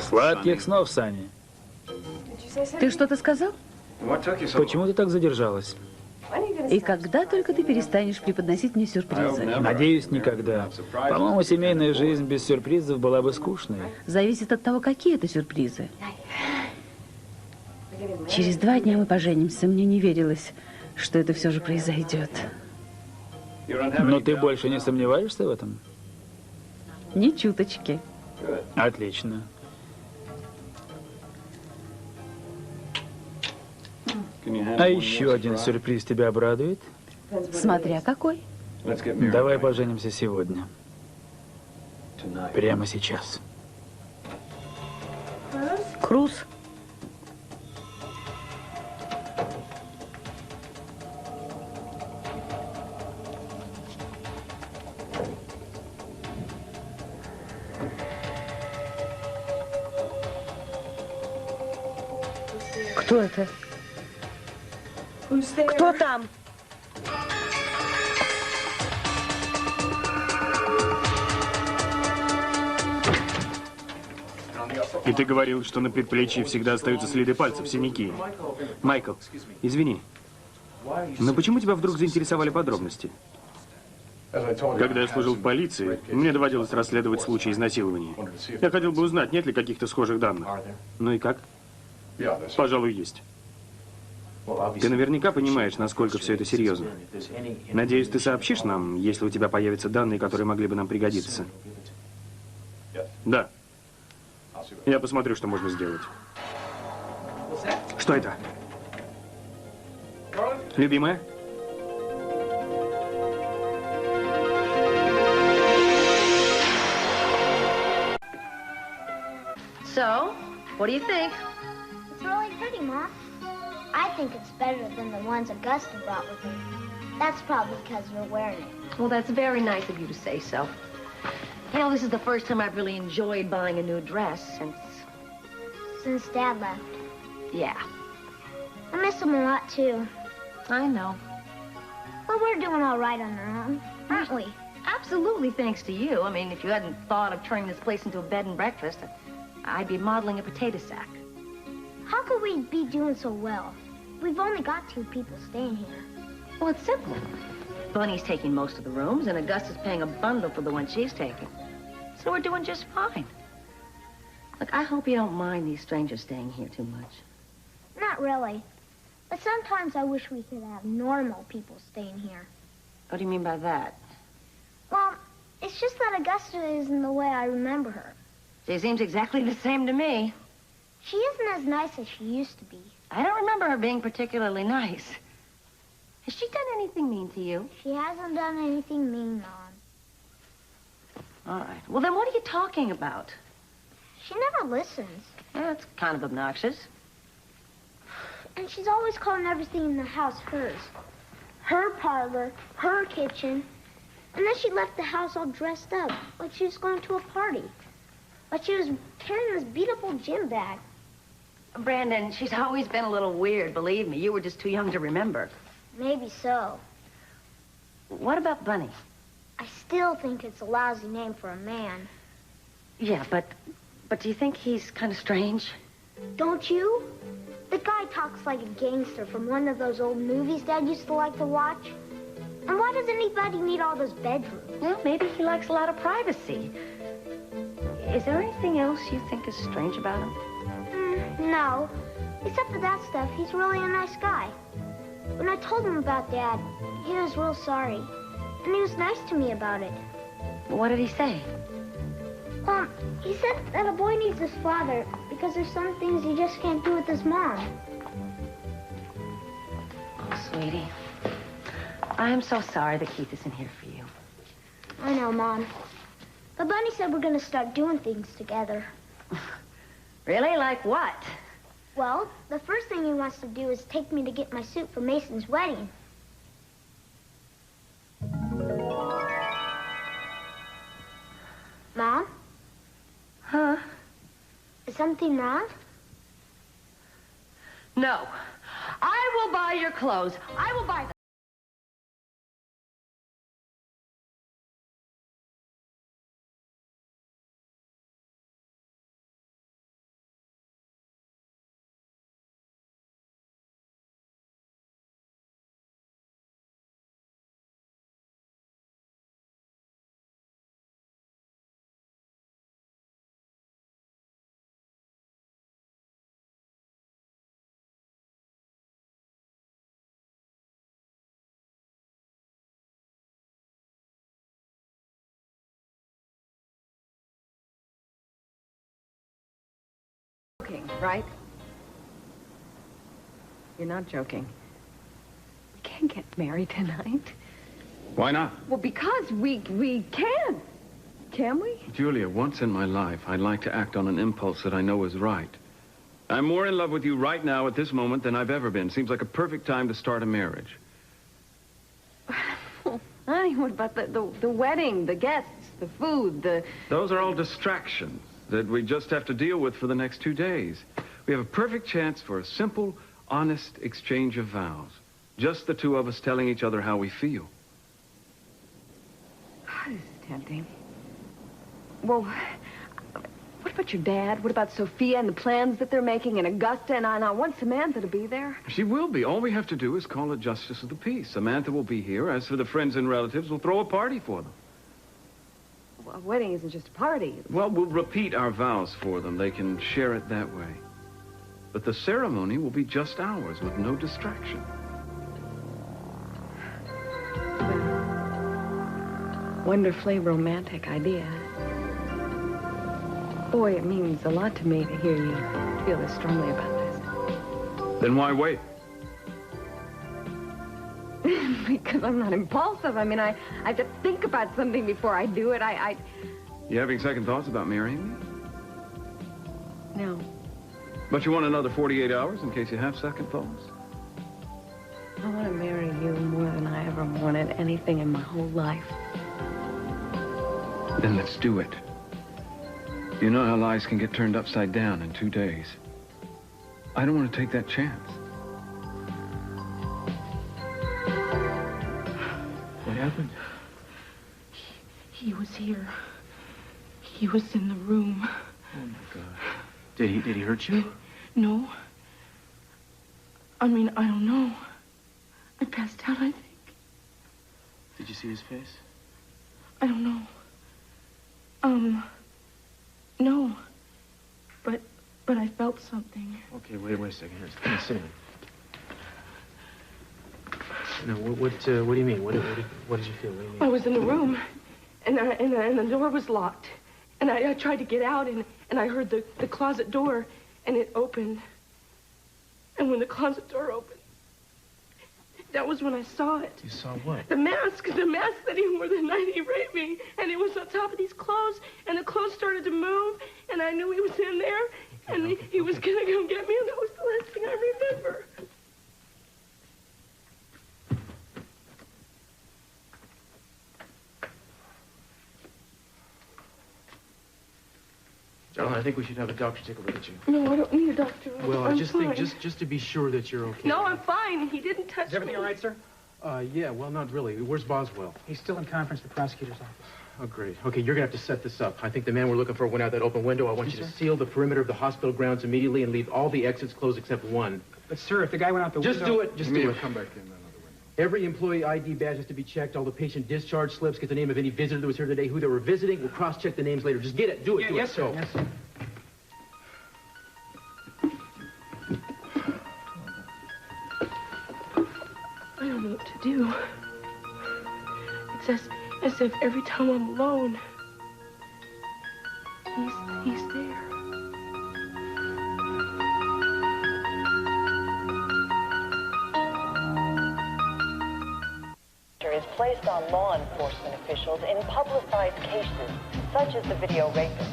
Сладких снов, Санни. Ты что-то сказал? Почему ты так задержалась? И когда только ты перестанешь преподносить мне сюрпризы? Надеюсь, никогда. По-моему, семейная жизнь без сюрпризов была бы скучной. Зависит от того, какие это сюрпризы. Через 2 дня мы поженимся. Мне не верилось, что это все же произойдет. Но ты больше не сомневаешься в этом? Ни чуточки. Отлично. А еще один сюрприз тебя обрадует? Смотря какой. Давай поженимся сегодня. Прямо сейчас. Круз. Кто это? Кто там? И ты говорил, что на предплечье всегда остаются следы пальцев, синяки. Майкл, извини, но почему тебя вдруг заинтересовали подробности? Когда я служил в полиции, мне доводилось расследовать случаи изнасилования. Я хотел бы узнать, нет ли каких-то схожих данных. Ну и как? Пожалуй, есть. Ты наверняка понимаешь, насколько все это серьезно. Надеюсь, ты сообщишь нам, если у тебя появятся данные, которые могли бы нам пригодиться. Да. Я посмотрю, что можно сделать. Что это? Любимая? So, what do you think? It's really pretty, Ma. I think it's better than the ones Augusta brought with her. That's probably because you're wearing it. Well, that's very nice of you to say so. You know, this is the first time I've really enjoyed buying a new dress Since Dad left. Yeah, I miss him a lot, too. I know. But we're doing all right on our own, aren't we? Absolutely thanks to you. I mean, if you hadn't thought of turning this place into a bed and breakfast, I'd be modeling a potato sack. How could we be doing so well? We've only got 2 people staying here. Well, it's simple. Bunny's taking most of the rooms, and Augusta's paying a bundle for the one she's taking. So we're doing just fine. Look, I hope you don't mind these strangers staying here too much. Not really. But sometimes I wish we could have normal people staying here. What do you mean by that? Well, it's just that Augusta isn't the way I remember her. She seems exactly the same to me. She isn't as nice as she used to be. I don't remember her being particularly nice. Has she done anything mean to you? She hasn't done anything mean, Mom. All right. Well, then what are you talking about? She never listens. Yeah, it's kind of obnoxious. And she's always calling everything in the house hers. Her parlor, her kitchen. And then she left the house all dressed up, like she was going to a party. Like she was carrying this beat-up old gym bag. Brandon, she's always been a little weird, believe me. You were just too young to remember. Maybe so. What about Bunny? I still think it's a lousy name for a man. Yeah, but do you think he's kind of strange? Don't you? The guy talks like a gangster from one of those old movies Dad used to like to watch. And why does anybody need all those bedrooms? Well, maybe he likes a lot of privacy. Is there anything else you think is strange about him? No. Except for that stuff, he's really a nice guy. When I told him about Dad, he was real sorry. And he was nice to me about it. What did he say? He said that a boy needs his father because there's some things he just can't do with his mom. Oh, sweetie. I am so sorry that Keith isn't here for you. I know, Mom. But Bunny said we're going to start doing things together. Really? Like what? Well, the first thing he wants to do is take me to get my suit for Mason's wedding. Mom? Huh? Is something wrong? No. I will buy your clothes. I will buy them. Joking, right? You're not joking. We can't get married tonight. Why not? Well, because we can. Can we? Julia, once in my life, I'd like to act on an impulse that I know is right. I'm more in love with you right now at this moment than I've ever been. Seems like a perfect time to start a marriage. Honey, what about the wedding, the guests, the food, the... Those are all distractions that we just have to deal with for the next 2 days. We have a perfect chance for a simple, honest exchange of vows. Just the two of us telling each other how we feel. This is tempting. Well, what about your dad? What about Sophia and the plans that they're making, and Augusta and I want Samantha to be there? She will be. All we have to do is call a justice of the peace. Samantha will be here. As for the friends and relatives, we'll throw a party for them. Well, a wedding isn't just a party. Well, we'll repeat our vows for them. They can share it that way. But the ceremony will be just ours, with no distraction. Wonderfully romantic idea. Boy, it means a lot to me to hear you feel this strongly about this. Then why wait? Because I'm not impulsive. I mean, I have to think about something before I do it. You having second thoughts about marrying me? No. But you want another 48 hours in case you have second thoughts? I want to marry you more than I ever wanted anything in my whole life. Then let's do it. You know how lives can get turned upside down in 2 days. I don't want to take that chance. What happened? He was here. He was in the room. Oh, my God. Did he hurt you? No. I mean, I don't know. I passed out, I think. Did you see his face? I don't know. No. But I felt something. Okay, wait a second. Here, sit in. No, what do you mean? What did you feel? What do you mean? I was in the room, and the door was locked. And I tried to get out, and I heard the closet door, and it opened. And when the closet door opened, that was when I saw it. You saw what? The mask that he wore the night he raped me. And it was on top of these clothes, and the clothes started to move, and I knew he was in there, and he was gonna come get me, and that was the last thing I remember. Darling, I think we should have a doctor take a look at you. No, I don't need a doctor. Well, I'm just fine. think, just to be sure that you're okay. No, I'm fine. He didn't touch me. Is everything all right, sir? Yeah, well, not really. Where's Boswell? He's still in conference at the prosecutor's office. Oh, great. Okay, you're gonna have to set this up. I think the man we're looking for went out that open window. I want you to seal the perimeter of the hospital grounds immediately and leave all the exits closed except one. But, sir, if the guy went out the window... Just do it. Just do it. Come back in another window. Every employee ID badge has to be checked. All the patient discharge slips. Get the name of any visitor that was here today, who they were visiting. We'll cross-check the names later. Just get it. Do it. Yeah, do yes, it. sir. Go. Yes, sir. I don't know what to do. It's as if every time I'm alone, he's there. Is placed on law enforcement officials in publicized cases, such as the video rapist.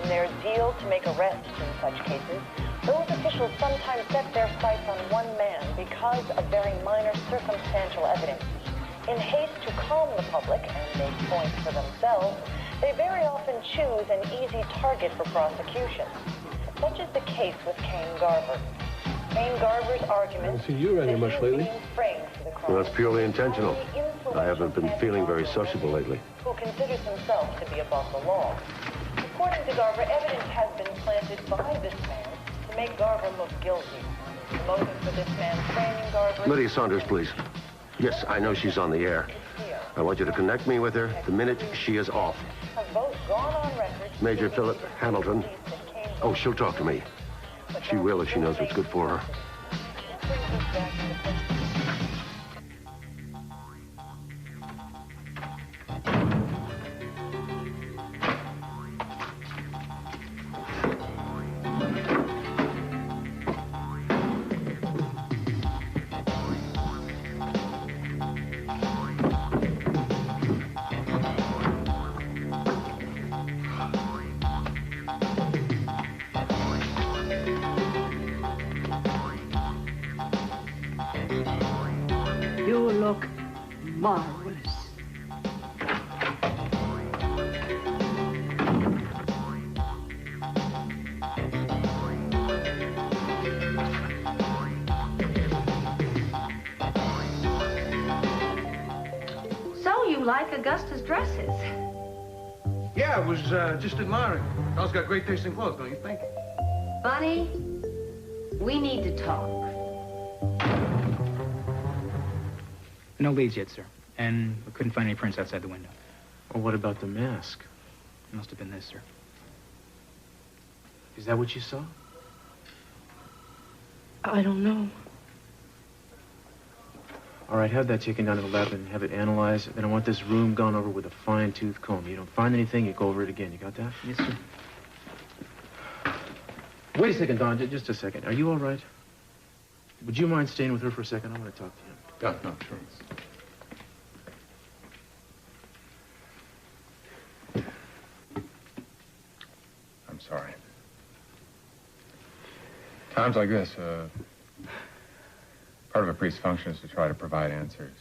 In their zeal to make arrests in such cases, those officials sometimes set their sights on one man because of very minor circumstantial evidence. In haste to calm the public and make points for themselves, they very often choose an easy target for prosecution. Such is the case with Kane Garver. Kane Garver's argument... I haven't seen you around here much lately. Well, that's purely intentional. I haven't been feeling very sociable lately. Who considers himself to be above the law. According to Garver, evidence has been planted by this man to make Garver look guilty. The motive for this man's framing Garver... Lydia Saunders, please. Yes, I know she's on the air. I want you to connect me with her the minute she is off. Have both gone on record... Major Philip Hamilton. Oh, she'll talk to me. She will if she knows what's good for her. Marvelous. So you like Augusta's dresses? Yeah, I was just admiring. Girl's got great taste in clothes, don't you think? Bunny, we need to talk. No leads yet, sir. And we couldn't find any prints outside the window. Well, what about the mask? It must have been this, sir. Is that what you saw? I don't know. All right, have that taken down to the lab and have it analyzed. Then I want this room gone over with a fine-tooth comb. You don't find anything, you go over it again. You got that? Yes, sir. Wait a second, Don. Just a second. Are you all right? Would you mind staying with her for a second? I want to talk to him. No, sure. I'm sorry. Times like this, part of a priest's function is to try to provide answers.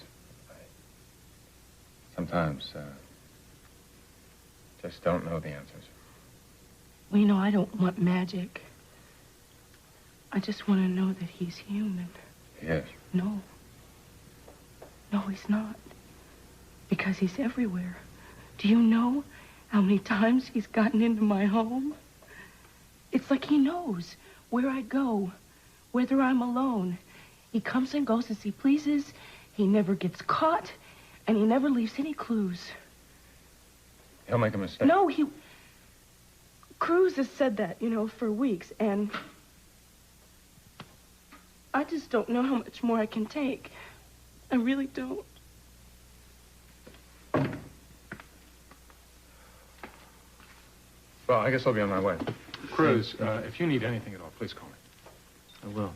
Sometimes, just don't know the answers. Well, you know, I don't want magic. I just want to know that he's human. He is. No. No, he's not. Because he's everywhere. Do you know how many times he's gotten into my home? It's like he knows where I go, whether I'm alone. He comes and goes as he pleases. He never gets caught, and he never leaves any clues. He'll make a mistake. No, Cruz has said that, you know, for weeks, and I just don't know how much more I can take. I really don't. Well, I guess I'll be on my way. Cruz, if you need anything at all, please call me. I will.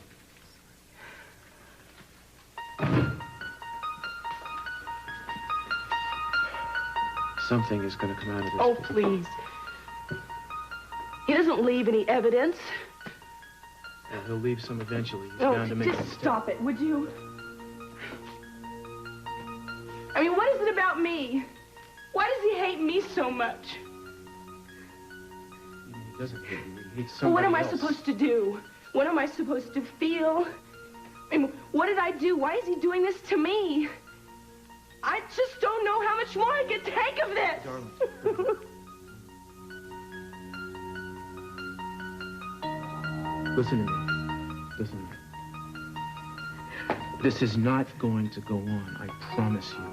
Something is going to come out of this. Oh, please. He doesn't leave any evidence. Yeah, he'll leave some eventually. He's Oh, bound to make a just mistake. stop it, would you? I mean, what is it about me? Why does he hate me so much? He doesn't hate you. He hates Well, somebody what am I else. supposed to do? What am I supposed to feel? I mean, what did I do? Why is he doing this to me? I just don't know how much more I can take of this. Darling. Listen to me. Listen to me. This is not going to go on, I promise you.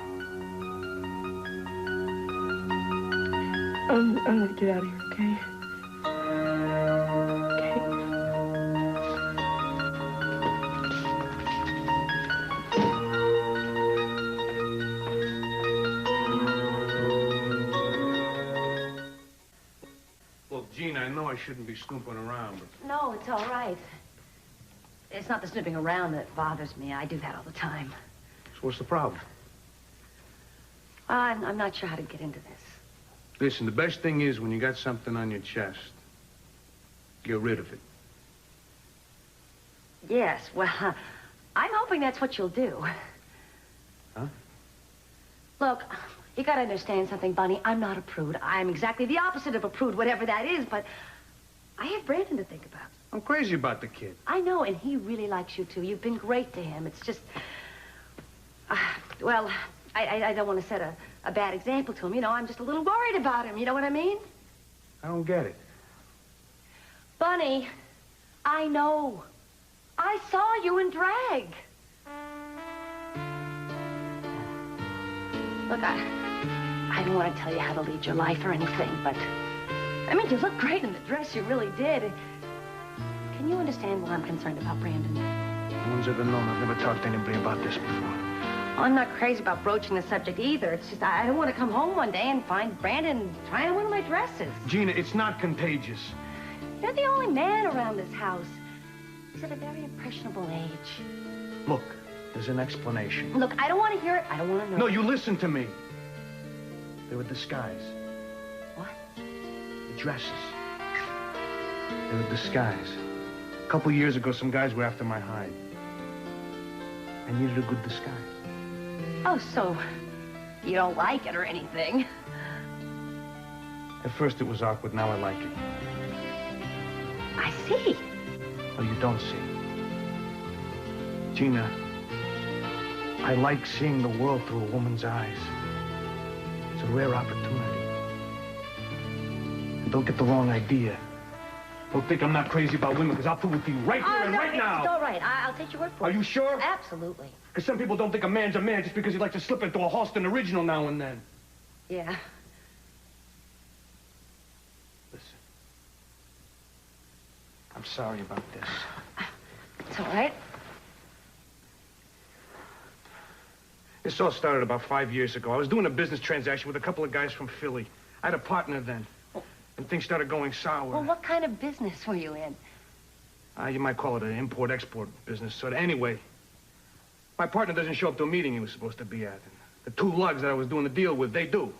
I'm gonna get out of here, okay? Look, Gene, I know I shouldn't be snooping around, but... No, it's all right. It's not the snooping around that bothers me. I do that all the time. So what's the problem? I'm not sure how to get into this. Listen, the best thing is when you got something on your chest, get rid of it. Yes, well, I'm hoping that's what you'll do. Huh? Look, you gotta understand something, Bunny. I'm not a prude. I'm exactly the opposite of a prude, whatever that is, but I have Brandon to think about. I'm crazy about the kid. I know, and he really likes you, too. You've been great to him. It's just... well, I don't want to set a bad example to him. You know, I'm just a little worried about him. You know what I mean? I don't get it. Bunny, I know. I saw you in drag. Look, I don't want to tell you how to lead your life or anything, but... I mean, you look great in the dress. You really did. Can you understand why I'm concerned about Brandon? No one's ever known. I've never talked to anybody about this before. I'm not crazy about broaching the subject either. It's just I don't want to come home one day and find Brandon trying on one of my dresses. Gina, it's not contagious. You're the only man around this house. He's at a very impressionable age. Look, there's an explanation. Look, I don't want to hear it. I don't want to know. No, you listen to me. They were disguise. What? The dresses. They were disguise. A couple years ago, some guys were after my hide. I needed a good disguise. Oh, so you don't like it or anything. At first it was awkward, now I like it. I see. Oh, you don't see. Gina, I like seeing the world through a woman's eyes. It's a rare opportunity. And don't get the wrong idea. Don't think I'm not crazy about women, because I'll prove it to you right here and right now. It's all right. I'll take your word for it. Are you sure? Absolutely. Because some people don't think a man's a man just because he likes to slip into a Halston original now and then. Yeah. Listen. I'm sorry about this. It's all right. This all started about 5 years ago. I was doing a business transaction with a couple of guys from Philly. I had a partner then. And things started going sour. Well, what kind of business were you in? You might call it an import-export business. So anyway, my partner doesn't show up to a meeting he was supposed to be at. And the two lugs that I was doing the deal with, they do.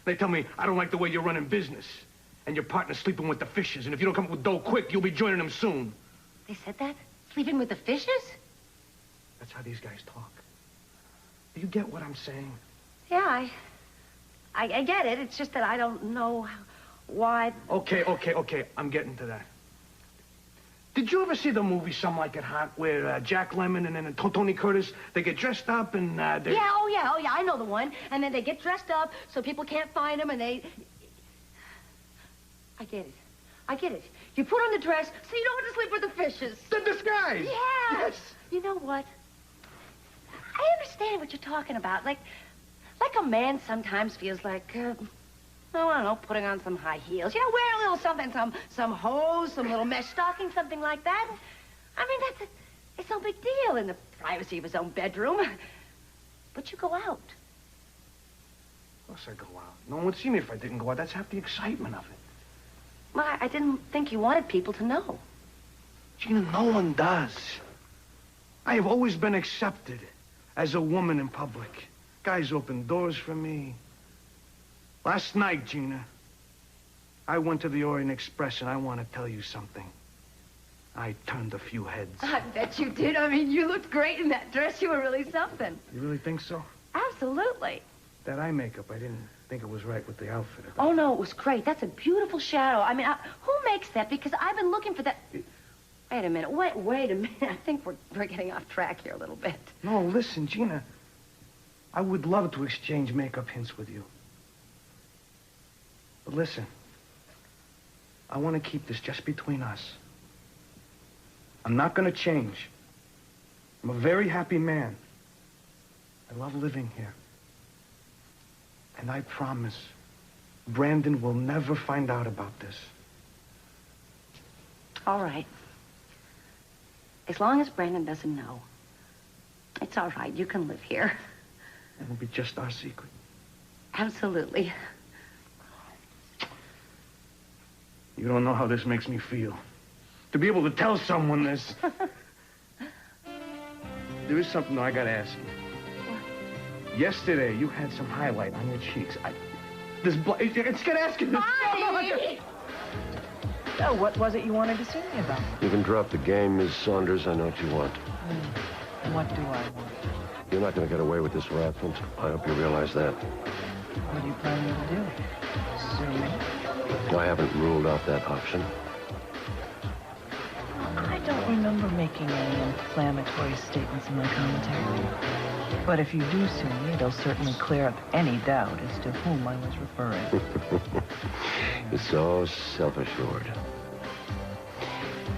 They tell me, I don't like the way you're running business. And your partner's sleeping with the fishes. And if you don't come up with dough quick, you'll be joining them soon. They said that? Sleeping with the fishes? That's how these guys talk. Do you get what I'm saying? Yeah, I get it. It's just that I don't know why. Okay. I'm getting to that. Did you ever see the movie Some Like It Hot, where Jack Lemmon and then Tony Curtis, they get dressed up and they... Yeah, oh yeah, I know the one. And then they get dressed up so people can't find them and they... I get it. You put on the dress so you don't have to sleep with the fishes. The disguise! Yeah! Yes! You know what? I understand what you're talking about. Like a man sometimes feels like, I don't know, putting on some high heels. You know, wear a little something, some hose, some little mesh stocking, something like that. I mean, it's no big deal in the privacy of his own bedroom. But you go out. Of course I go out. No one would see me if I didn't go out. That's half the excitement of it. Well, I didn't think you wanted people to know. Gina, no one does. I have always been accepted as a woman in public. Guys open doors for me. Last night, Gina, I went to the Orient Express, and I want to tell you something. I turned a few heads. I bet you did. I mean, you looked great in that dress. You were really something. You really think so? Absolutely. That eye makeup, I didn't think it was right with the outfit. Oh, no, it was great. That's a beautiful shadow. I mean, who makes that? Because I've been looking for that... Wait a minute. Wait a minute. I think we're getting off track here a little bit. No, listen, Gina. I would love to exchange makeup hints with you. But listen, I want to keep this just between us. I'm not going to change. I'm a very happy man. I love living here. And I promise, Brandon will never find out about this. All right. As long as Brandon doesn't know, it's all right. You can live here. It'll be just our secret. Absolutely. You don't know how this makes me feel. To be able to tell someone this. There is something I gotta ask you. Yesterday, you had some highlight on your cheeks. It's gonna ask you this. So, what was it you wanted to see me about? You can drop the game, Ms. Saunders. I know what you want. What do I want? You're not going to get away with this harassment. I hope you realize that. What are you planning to do? Sue me? I haven't ruled out that option. I don't remember making any inflammatory statements in my commentary. But if you do sue me, it'll certainly clear up any doubt as to whom I was referring. You're so self-assured.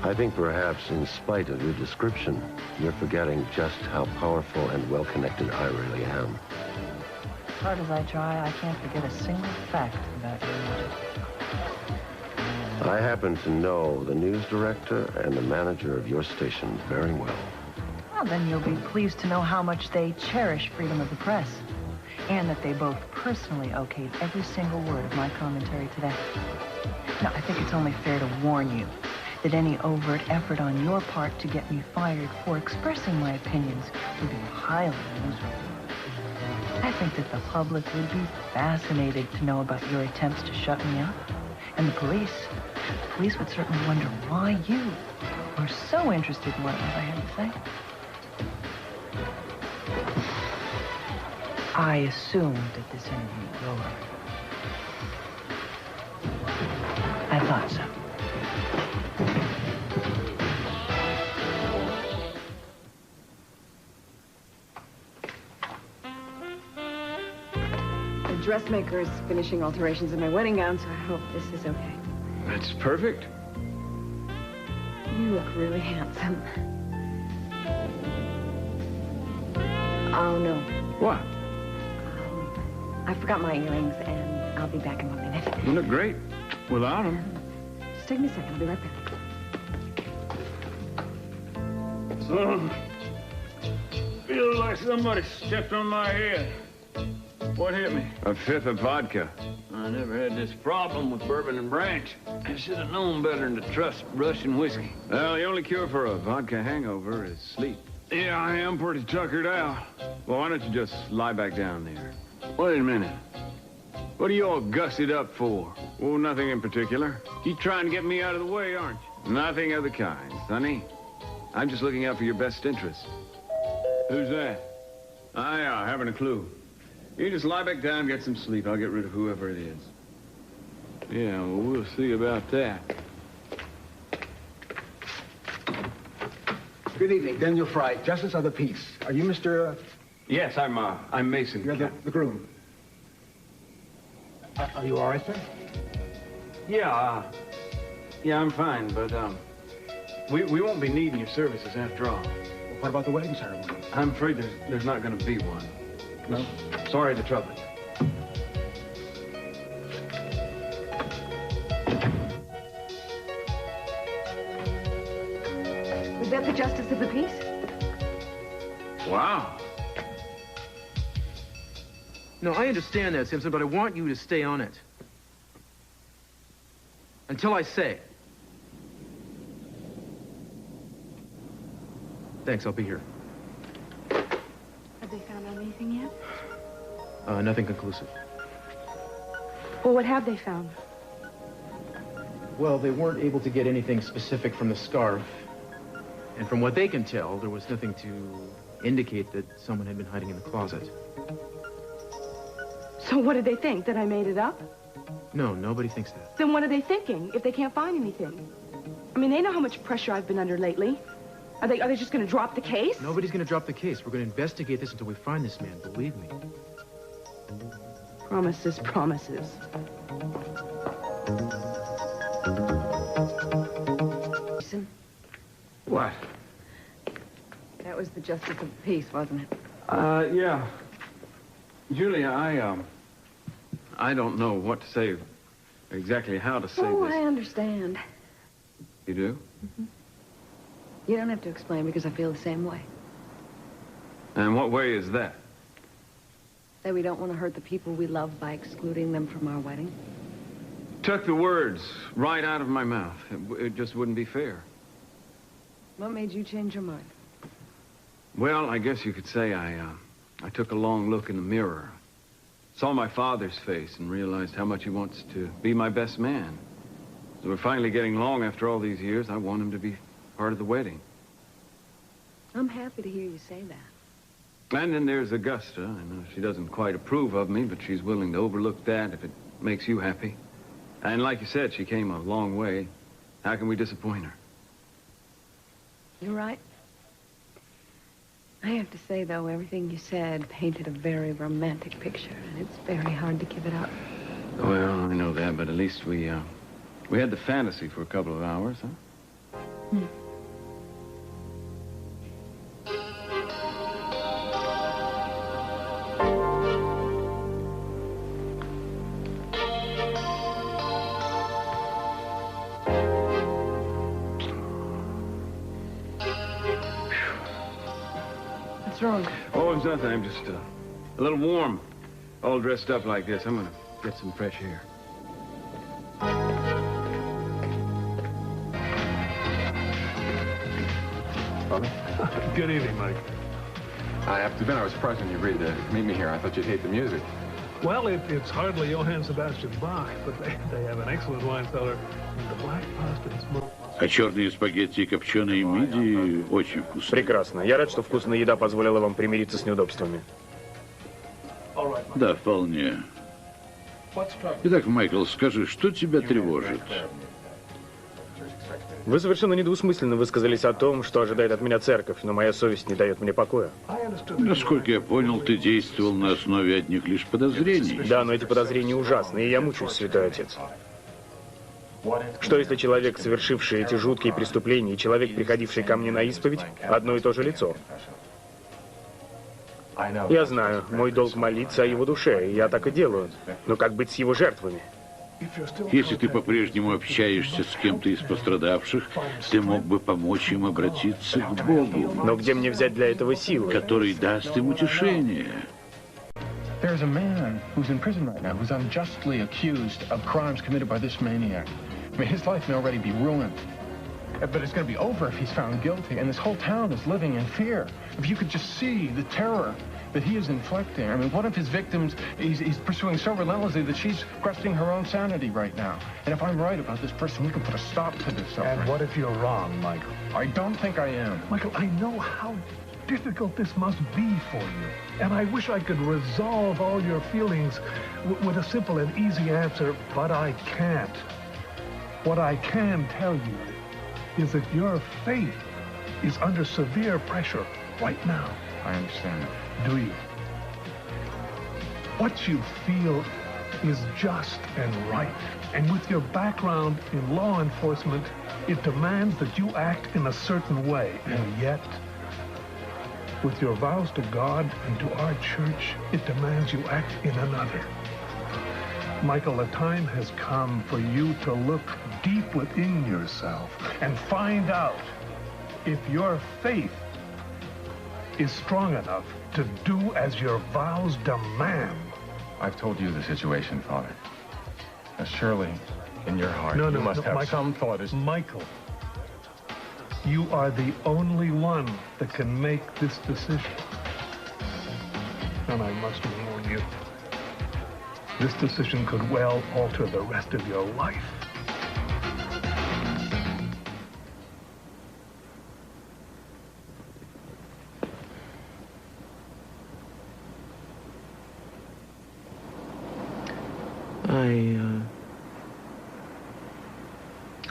I think perhaps in spite of your description, you're forgetting just how powerful and well-connected I really am. As hard as I try, I can't forget a single fact about you. I happen to know the news director and the manager of your station very well. Well, then you'll be pleased to know how much they cherish freedom of the press, and that they both personally okayed every single word of my commentary today. Now, I think it's only fair to warn you that any overt effort on your part to get me fired for expressing my opinions would be highly miserable. I think that the public would be fascinated to know about your attempts to shut me up. And the police would certainly wonder why you were so interested in what I had to say. I assumed that this interview was over. I thought so. The dressmaker is finishing alterations in my wedding gown, so I hope this is okay. That's perfect. You look really handsome. Oh, no. What? I forgot my earrings, and I'll be back in 1 minute. You look great without them. Just take me a second. I'll be right back. So, feels like somebody stepped on my head. What hit me? A fifth of vodka. I never had this problem with bourbon and branch. I should have known better than to trust Russian whiskey. Well, the only cure for a vodka hangover is sleep. Yeah, I am pretty tuckered out. Well, why don't you just lie back down there? Wait a minute. What are you all gussied up for? Oh, nothing in particular. You trying to get me out of the way, aren't you? Nothing of the kind, Sonny. I'm just looking out for your best interests. Who's that? I haven't a clue. You just lie back down and get some sleep. I'll get rid of whoever it is. Yeah, well, we'll see about that. Good evening, Daniel Fry, Justice of the Peace. Are you Mr. Yes, I'm Meyson. You're the groom. Are you all right, sir? Yeah, I'm fine, but, we won't be needing your services after all. Well, what about the wedding ceremony? I'm afraid there's not going to be one. No? Sorry to trouble you. Was that the Justice of the Peace? Wow. No, I understand that, Simpson, but I want you to stay on it. Until I say. Thanks, I'll be here. Have they found out anything yet? Nothing conclusive. Well, what have they found? Well, they weren't able to get anything specific from the scarf. And from what they can tell, there was nothing to indicate that someone had been hiding in the closet. So what did they think? That I made it up? No, nobody thinks that. Then what are they thinking if they can't find anything? I mean, they know how much pressure I've been under lately. Are they just going to drop the case? Nobody's going to drop the case. We're going to investigate this until we find this man, believe me. Promises, promises. What? That was the Justice of the Peace, wasn't it? Yeah. Julia, I don't know what to say, exactly how to say Oh, this. I understand. You do? Mm-hmm. You don't have to explain because I feel the same way. And what way is that? That we don't want to hurt the people we love by excluding them from our wedding. Took the words right out of my mouth. It just wouldn't be fair. What made you change your mind? Well, I guess you could say I took a long look in the mirror. Saw my father's face and realized how much he wants to be my best man. So we're finally getting along after all these years. I want him to be part of the wedding. I'm happy to hear you say that. And then there's Augusta. I know she doesn't quite approve of me, but she's willing to overlook that if it makes you happy. And like you said, she came a long way. How can we disappoint her? You're right. I have to say, though, everything you said painted a very romantic picture, and it's very hard to give it up. Well, I know that, but at least we had the fantasy for a couple of hours, huh? Hmm. What's wrong? Oh, it's nothing. I'm just a little warm. All dressed up like this. I'm gonna get some fresh air. Father? Good evening, Mike. I have to admit, I was surprised when you agreed to meet me here. I thought you'd hate the music. Well, it's hardly Johann Sebastian Bach, but they have an excellent wine cellar in the Black Past and Smoke. А черные спагетти и копченые мидии очень вкусные. Прекрасно. Я рад, что вкусная еда позволила вам примириться с неудобствами. Да, вполне. Итак, Майкл, скажи, что тебя тревожит? Вы совершенно недвусмысленно высказались о том, что ожидает от меня церковь, но моя совесть не дает мне покоя. Насколько я понял, ты действовал на основе одних лишь подозрений. Да, но эти подозрения ужасны, и я мучаюсь, святой отец. Что если человек, совершивший эти жуткие преступления, и человек, приходивший ко мне на исповедь, одно и то же лицо? Я знаю, мой долг молиться о его душе, и я так и делаю. Но как быть с его жертвами? Если ты по-прежнему общаешься с кем-то из пострадавших, ты мог бы помочь им обратиться к Богу. Но где мне взять для этого силы? Который даст им утешение. There's a man who's in prison right now who's unjustly accused of crimes committed by this maniac. I mean, his life may already be ruined. But it's going to be over if he's found guilty. And this whole town is living in fear. If you could just see the terror that he is inflicting. I mean, one of his victims, he's pursuing so relentlessly that she's questioning her own sanity right now. And if I'm right about this person, we can put a stop to this suffering. And what if you're wrong, Michael? I don't think I am. Michael, I know how difficult this must be for you. And I wish I could resolve all your feelings with a simple and easy answer, but I can't. What I can tell you is that your faith is under severe pressure right now. I understand. Do you? What you feel is just and right. And with your background in law enforcement, it demands that you act in a certain way. And yet, with your vows to God and to our church, it demands you act in another. Michael, the time has come for you to look deep within yourself and find out if your faith is strong enough to do as your vows demand. I've told you the situation, Father. Now, surely, in your heart, you must have Michael, some thought as... Michael, you are the only one that can make this decision. And I must warn you, this decision could well alter the rest of your life.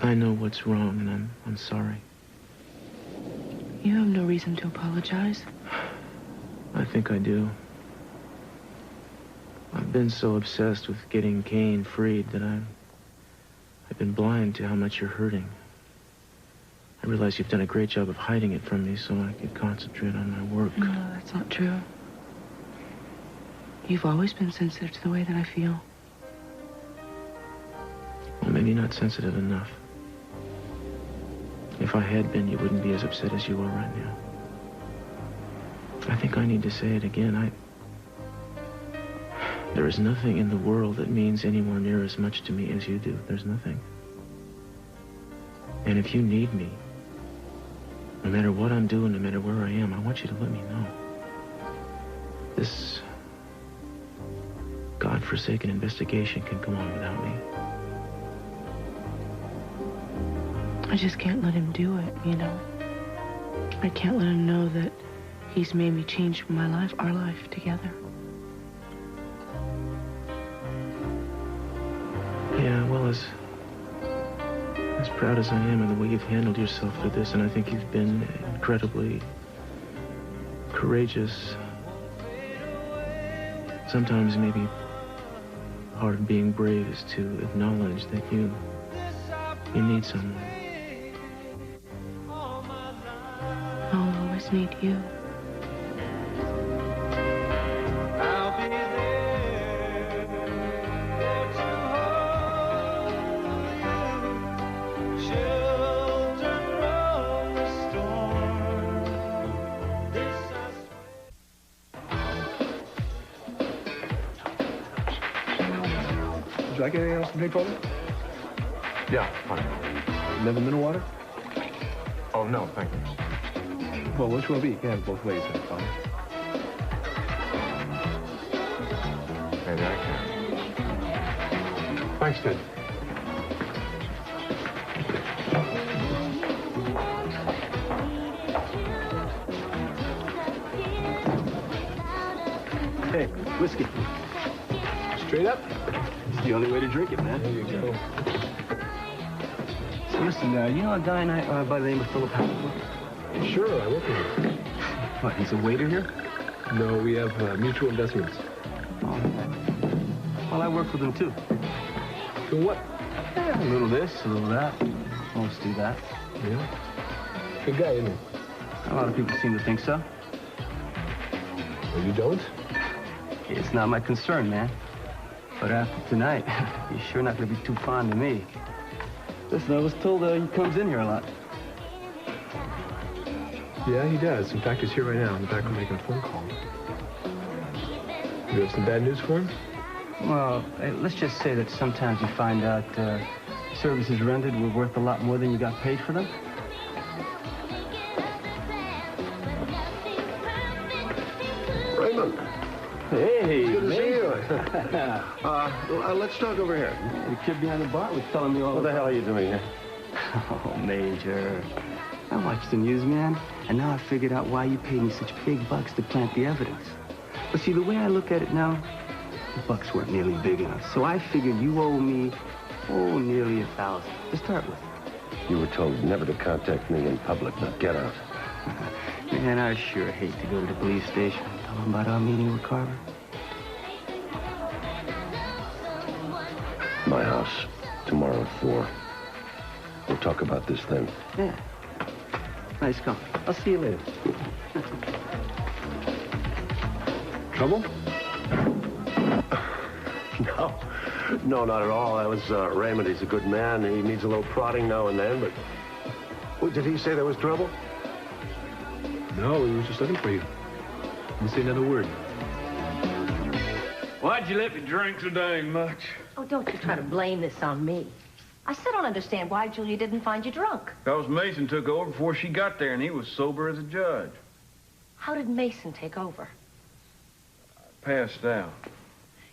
I know what's wrong, and I'm sorry. You have no reason to apologize. I think I do. I've been so obsessed with getting Cain freed that I've been blind to how much you're hurting. I realize you've done a great job of hiding it from me so I could concentrate on my work. No, that's not true. You've always been sensitive to the way that I feel. Well, maybe not sensitive enough. If I had been, you wouldn't be as upset as you are right now. I think I need to say it again. There is nothing in the world that means anywhere near as much to me as you do. There's nothing. And if you need me, no matter what I'm doing, no matter where I am, I want you to let me know. This godforsaken investigation can go on without me. I just can't let him do it, you know. I can't let him know that he's made me change my life, our life together. Yeah, well, as proud as I am of the way you've handled yourself through this, and I think you've been incredibly courageous. Sometimes maybe part of being brave is to acknowledge that you need someone. I'll always need you. Would you like anything else to drink, Father? Yeah, fine. Never mineral water? Oh, no, thank you. Well, which will be? You can have it both ways, then, Father. Maybe I can. Thanks, Ted. Hey, whiskey. Straight up? It's the only way to drink it, man. There you go. So listen, you know a guy by the name of Philip Hamilton? Sure, I work with him. What, he's a waiter here? No, we have mutual investments. Oh, well, I work with him, too. Doing what? A little this, a little that. Mostly that. Yeah? Good guy, isn't he? A lot of people seem to think so. Well, you don't? It's not my concern, man. But after tonight, you're sure not going to be too fond of me. Listen, I was told he comes in here a lot. Yeah, he does. In fact, he's here right now in the back room making a phone call. You have some bad news for him? Well, let's just say that sometimes you find out services rendered were worth a lot more than you got paid for them. Raymond. Hey, good to see you. Major. Let's talk over here. The kid behind the bar was telling me all What the hell are you doing here? Oh, Major. I watched the news, man, and now I figured out why you paid me such big bucks to plant the evidence. But see, the way I look at it now, the bucks weren't nearly big enough. So I figured you owe me, nearly 1,000 to start with. You were told never to contact me in public. Now get out. Man, I sure hate to go to the police station and tell them about our meeting with Carver. My house, tomorrow at 4. We'll talk about this then. Yeah. Nice company. I'll see you later. Trouble? No, not at all. That was Raymond. He's a good man. He needs a little prodding now and then, but... Oh, did he say there was trouble? No, he was just looking for you. Didn't say another word. Why'd you let me drink so dang much? Oh, don't you try to blame this on me. I still don't understand why Julia didn't find you drunk. Because Mason took over before she got there, and he was sober as a judge. How did Mason take over? Passed out.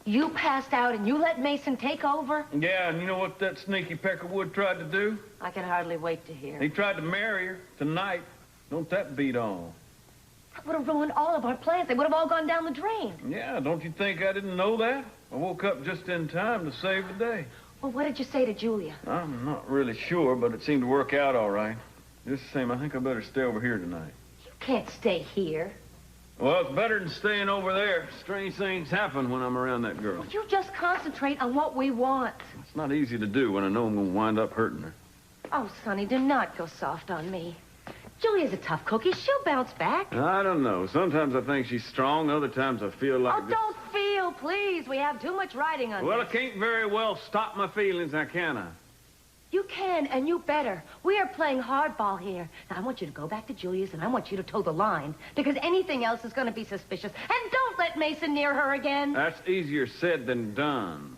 You passed out and you let Mason take over? Yeah, and you know what that sneaky Peckerwood tried to do? I can hardly wait to hear. He tried to marry her tonight. Don't that beat on? That would have ruined all of our plans. They would have all gone down the drain. Yeah, don't you think I didn't know that? I woke up just in time to save the day. Well, what did you say to Julia? I'm not really sure, but it seemed to work out all right. Just the same, I think I better stay over here tonight. You can't stay here. Well, it's better than staying over there. Strange things happen when I'm around that girl. You just concentrate on what we want. It's not easy to do when I know I'm going to wind up hurting her. Oh, Sonny, do not go soft on me. Julia's a tough cookie. She'll bounce back. I don't know. Sometimes I think she's strong. Other times I feel like... Oh, don't feel, please. We have too much riding on Well, this. I can't very well stop my feelings, now can I? You can, and you better. We are playing hardball here. Now, I want you to go back to Julia's, and I want you to toe the line, because anything else is going to be suspicious. And don't let Mason near her again. That's easier said than done.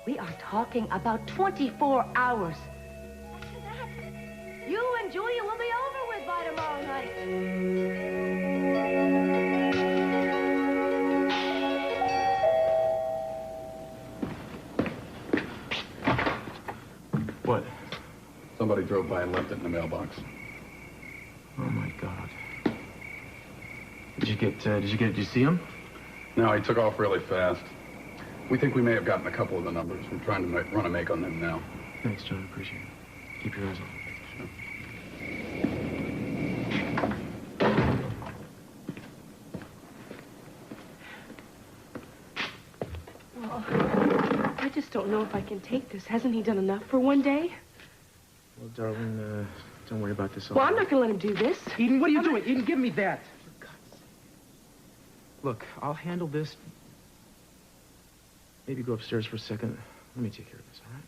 We are talking about 24 hours. After that, you and Julia will be over with by tomorrow night. What? Somebody drove by and left it in the mailbox. Oh, my God. Did you see him? No, he took off really fast. We think we may have gotten a couple of the numbers. We're trying to run a make on them now. Thanks, John. Appreciate it. Keep your eyes on. Well, I just don't know if I can take this. Hasn't he done enough for one day? Well, darling, don't worry about this. Well, I'm not going to let him do this. Eden, what are you doing? Eden, give me that. Look, I'll handle this. Maybe go upstairs for a second. Let me take care of this, all right?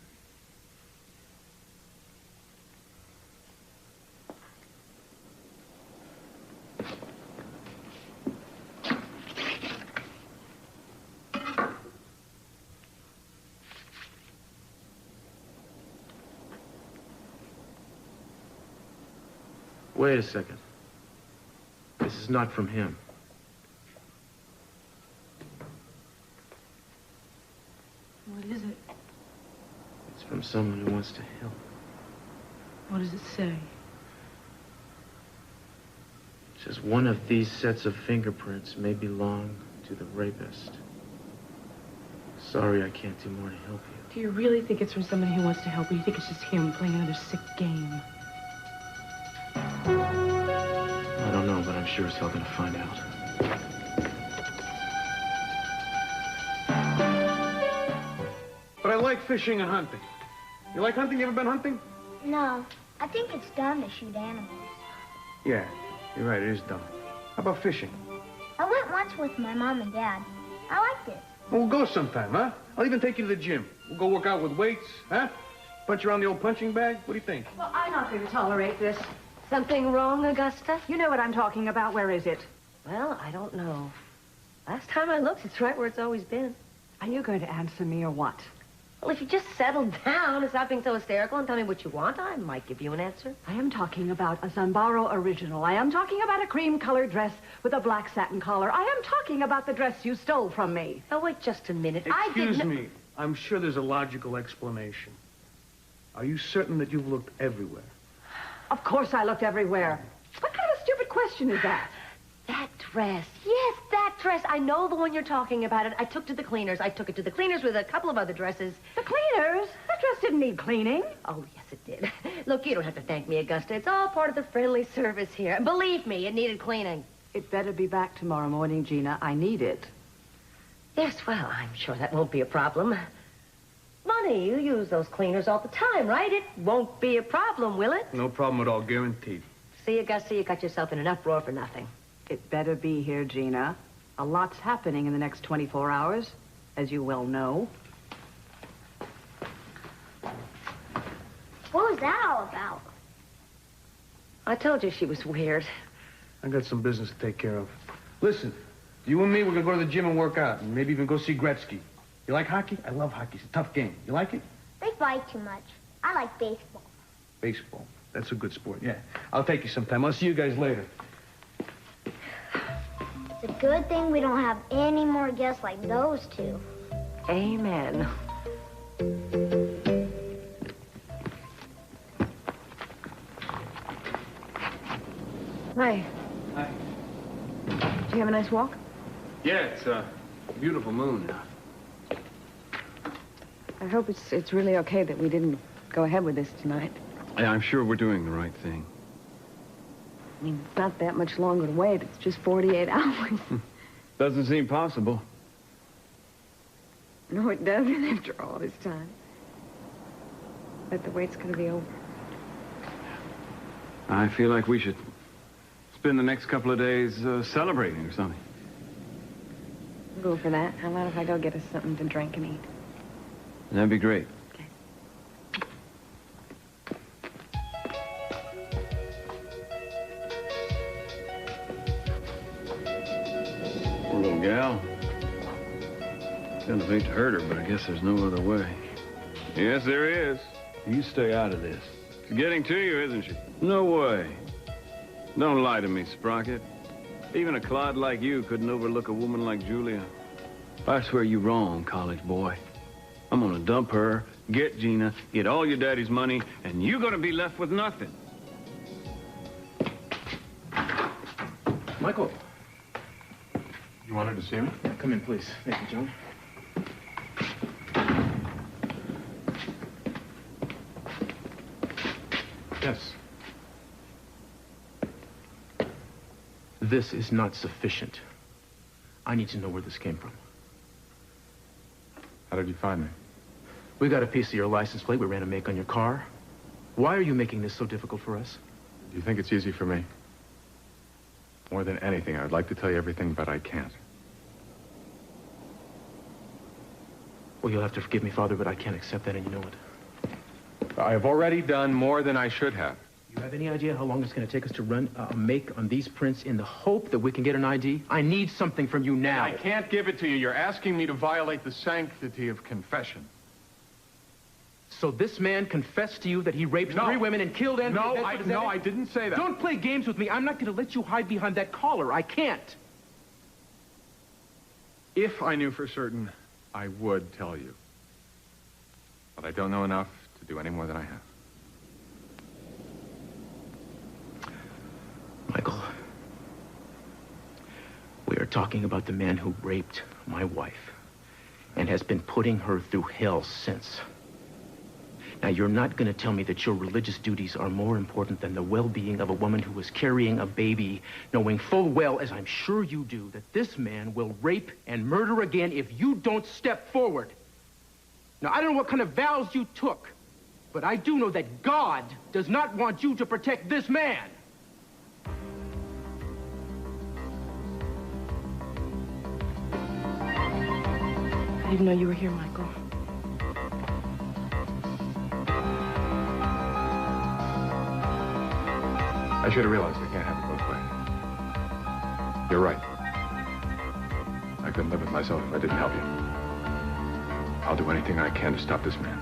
Wait a second. This is not from him. What is it? It's from someone who wants to help. What does it say? It says one of these sets of fingerprints may belong to the rapist. Sorry, I can't do more to help you. Do you really think it's from somebody who wants to help, or you think it's just him playing another sick game? I don't know, but I'm sure as hell gonna find out. But I like fishing and hunting. You like hunting? You ever been hunting? No, I think it's dumb to shoot animals. Yeah, you're right, it is dumb. How about fishing? I went once with my mom and dad. I liked it. Well, we'll go sometime, huh? I'll even take you to the gym. We'll go work out with weights, huh? Punch around the old punching bag. What do you think? Well, I'm not going to tolerate this. Something wrong, Augusta? You know what I'm talking about. Where is it? Well, I don't know. Last time I looked, it's right where it's always been. Are you going to answer me or what? Well, if you just settle down and stop being so hysterical and tell me what you want, I might give you an answer. I am talking about a Zambaro original. I am talking about a cream-colored dress with a black satin collar. I am talking about the dress you stole from me. Oh, wait just a minute. Excuse me. I'm sure there's a logical explanation. Are you certain that you've looked everywhere? Of course I looked everywhere. What kind of stupid question is that? That dress. Yes, that dress. I know the one you're talking about. I took to the cleaners. I took it to the cleaners with a couple of other dresses. The cleaners? That dress didn't need cleaning. Oh, yes, it did. Look, you don't have to thank me, Augusta. It's all part of the friendly service here. Believe me, it needed cleaning. It better be back tomorrow morning, Gina. I need it. Yes, well, I'm sure that won't be a problem. Money, you use those cleaners all the time, right? It won't be a problem, will it? No problem at all, guaranteed. See, Augusta, you got yourself in an uproar for nothing. It better be here, Gina. A lot's happening in the next 24 hours, as you well know. What was that all about? I told you she was weird. I got some business to take care of. Listen, you and me, we're gonna go to the gym and work out, and maybe even go see Gretzky. You like hockey? I love hockey. It's a tough game. You like it? They fight too much. I like baseball. Baseball. That's a good sport, yeah. I'll take you sometime. I'll see you guys later. It's a good thing we don't have any more guests like those two. Amen. Hi. Hi. Did you have a nice walk? Yeah, it's a beautiful moon now. I hope it's really okay that we didn't go ahead with this tonight. Yeah, I'm sure we're doing the right thing. I mean, it's not that much longer to wait. It's just 48 hours. Doesn't seem possible. No, it doesn't after all this time. But the wait's going to be over. I feel like we should spend the next couple of days celebrating or something. Go for that. How about if I go get us something to drink and eat? That'd be great. Poor little gal. Kind of hate to hurt her, but I guess there's no other way. Yes, there is. You stay out of this. She's getting to you, isn't she? No way. Don't lie to me, Sprocket. Even a clod like you couldn't overlook a woman like Julia. I swear you're wrong, college boy. I'm gonna dump her, get Gina, get all your daddy's money, and you're gonna be left with nothing. Michael. You wanted to see me? Yeah, come in, please. Thank you, John. Yes. This is not sufficient. I need to know where this came from. How did you find me? We got a piece of your license plate we ran a make on your car. Why are you making this so difficult for us? Do you think it's easy for me? More than anything, I'd like to tell you everything, but I can't. Well, you'll have to forgive me, Father, but I can't accept that, and you know it. I have already done more than I should have. You have any idea how long it's going to take us to run a make on these prints in the hope that we can get an ID? I need something from you now. I can't give it to you. You're asking me to violate the sanctity of confession. So this man confessed to you that he raped 3 women and killed Andrew? No, I didn't say that. Don't play games with me. I'm not going to let you hide behind that collar. I can't. If I knew for certain, I would tell you. But I don't know enough to do any more than I have. Michael, we are talking about the man who raped my wife. and has been putting her through hell since. Now, you're not going to tell me that your religious duties are more important than the well-being of a woman who is carrying a baby, knowing full well, as I'm sure you do, that this man will rape and murder again if you don't step forward. Now, I don't know what kind of vows you took, but I do know that God does not want you to protect this man. I didn't know you were here, Michael. I should have realized I can't have it both ways. You're right. I couldn't live with myself if I didn't help you. I'll do anything I can to stop this man.